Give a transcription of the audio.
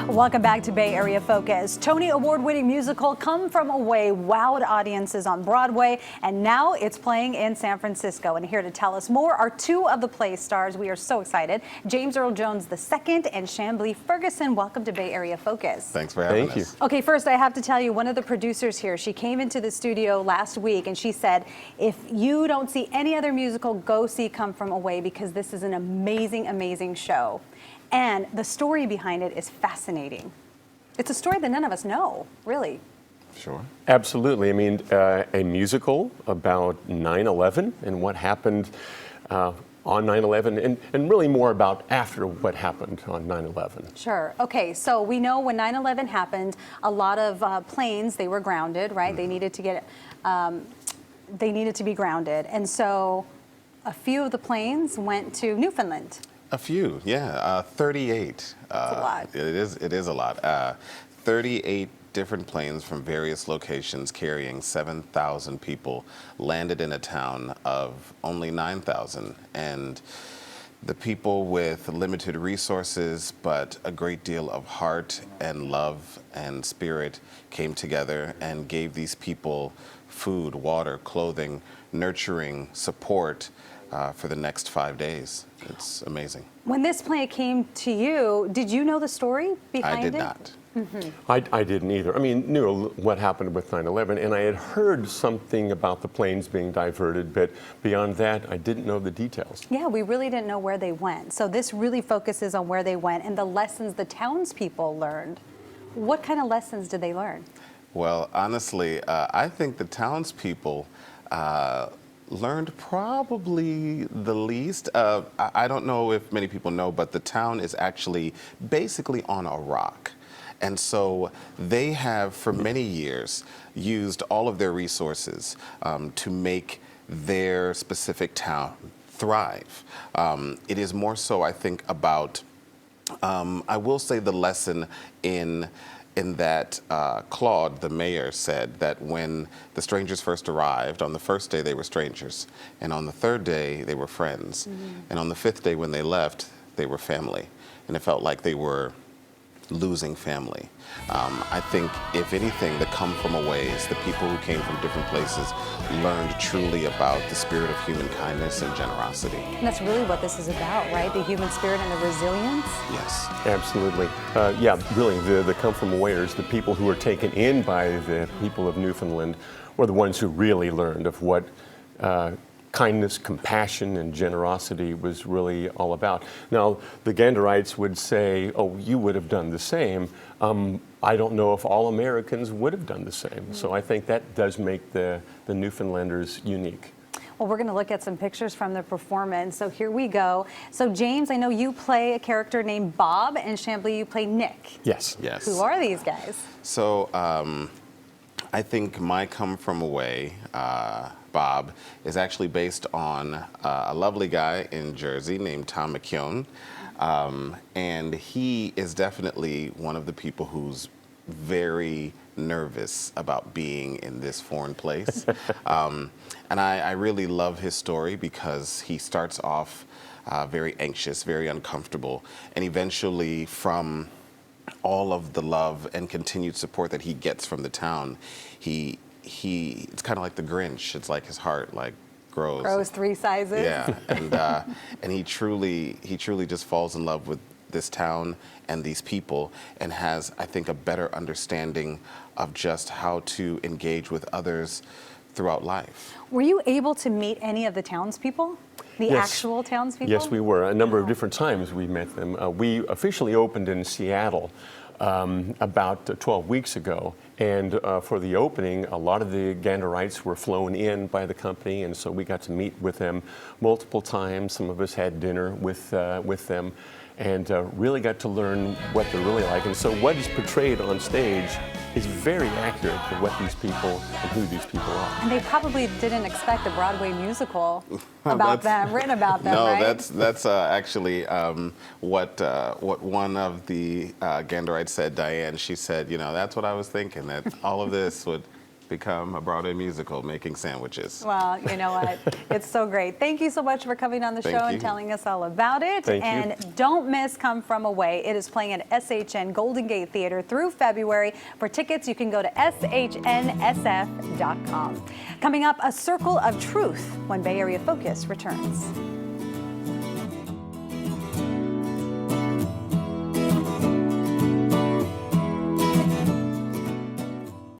Welcome back to Bay Area Focus. Tony Award-winning musical Come From Away wowed audiences on Broadway, and now it's playing in San Francisco. And here to tell us more are two of the play stars. We are so excited. James Earl Jones II and Chamblee Ferguson. Welcome to Bay Area Focus. Thanks for having us. Okay, first I have to tell you, one of the producers here, she came into the studio last week and she said, if you don't see any other musical, go see Come From Away because this is an amazing, amazing show. And the story behind it is fascinating. It's a story that none of us know, really. Sure. Absolutely. I mean, a musical about 9/11 and what happened on 9/11, and really more about after what happened on 9/11. Sure. Okay, so we know when 9/11 happened, a lot of planes, they were grounded, right? They needed to get, they needed to be grounded. And so a few of the planes went to Newfoundland. A few, yeah. 38. That's a lot. It is a lot. 38 different planes from various locations carrying 7,000 people landed in a town of only 9,000. And the people with limited resources, but a great deal of heart and love and spirit came together and gave these people food, water, clothing, nurturing, support for the next 5 days. It's amazing. When this play came to you, did you know the story behind it? I did not. I didn't either. I mean, knew what happened with 9/11, and I had heard something about the planes being diverted, but beyond that, I didn't know the details. Yeah, we really didn't know where they went. So this really focuses on where they went and the lessons the townspeople learned. What kind of lessons did they learn? Well, honestly, I think the townspeople learned probably the least. I don't know if many people know, but the town is actually basically on a rock. And so they have, for many years, used all of their resources to make their specific town thrive. It is more so, I think, about, I will say the lesson in that Claude, the mayor, said that when the strangers first arrived, on the first day they were strangers, and on the third day they were friends, and on the fifth day when they left, they were family. And it felt like they were losing family. I think, if anything, the Come From Aways, the people who came from different places, learned truly about the spirit of human kindness and generosity. And that's really what this is about, right? The human spirit and the resilience? Yes. Absolutely. Yeah, really, the Come From Awayers, the people who were taken in by the people of Newfoundland, were the ones who really learned of what kindness, compassion, and generosity was really all about. Now, the Ganderites would say, oh, you would have done the same. I don't know if all Americans would have done the same. So I think that does make the Newfoundlanders unique. Well, we're going to look at some pictures from the performance. So here we go. So James, I know you play a character named Bob, and Chamblee, you play Nick. Yes. Yes. Who are these guys? So I think my Come From Away, Bob, is actually based on a lovely guy in Jersey named Tom McKeown. And he is definitely one of the people who's very nervous about being in this foreign place. And I really love his story because he starts off very anxious, very uncomfortable, and eventually, from all of the love and continued support that he gets from the town, it's kind of like the Grinch. It's like his heart grows 3 sizes. Yeah, and he truly just falls in love with this town and these people, and has, I think, a better understanding of just how to engage with others throughout life. Were you able to meet any of the townspeople? The actual townspeople? Yes, we were. A number of different times we met them. We officially opened in Seattle about 12 weeks ago. And for the opening, a lot of the Ganderites were flown in by the company, and so we got to meet with them multiple times. Some of us had dinner with them, and really got to learn what they're really like. And so what is portrayed on stage is very accurate to what these people and who these people are. And they probably didn't expect a Broadway musical about them, written about them, no, right? that's actually what one of the Ganderites said, Diane. She said, you know, that's what I was thinking, that all of this would become a Broadway musical, making sandwiches. Well, you know what? It's so great. Thank you so much for coming on the Thank show you. and telling us all about it. Thank you. And don't miss Come From Away. It is playing at SHN Golden Gate Theater through February. For tickets, you can go to shnsf.com. Coming up, a circle of truth when Bay Area Focus returns.